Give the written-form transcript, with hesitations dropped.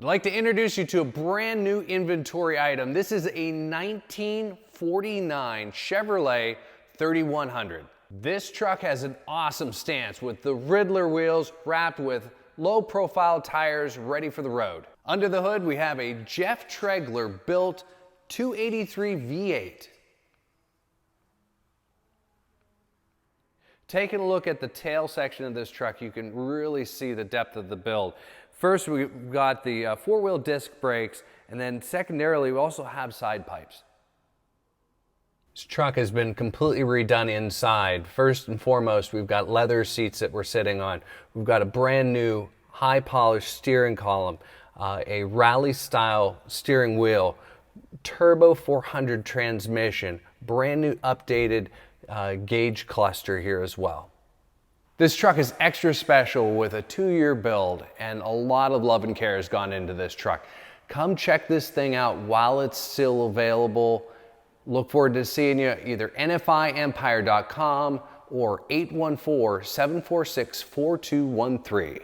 I'd like to introduce you to a brand new inventory item. This is a 1949 Chevrolet 3100. This truck has an awesome stance with the Riddler wheels wrapped with low profile tires ready for the road. Under the hood we have a Jeff Tregler built 283 V8. Taking a look at the tail section of this truck, you can really see the depth of the build. First, we've got the four-wheel disc brakes, and then secondarily, we also have side pipes. This truck has been completely redone inside. First and foremost, we've got leather seats that we're sitting on. We've got a brand new high-polished steering column, a rally-style steering wheel, turbo 400 transmission, brand new updated gauge cluster here as well. This truck is extra special with a 2-year build, and a lot of love and care has gone into this truck. Come check this thing out while it's still available. Look forward to seeing you at either NFIEmpire.com or 814-746-4213.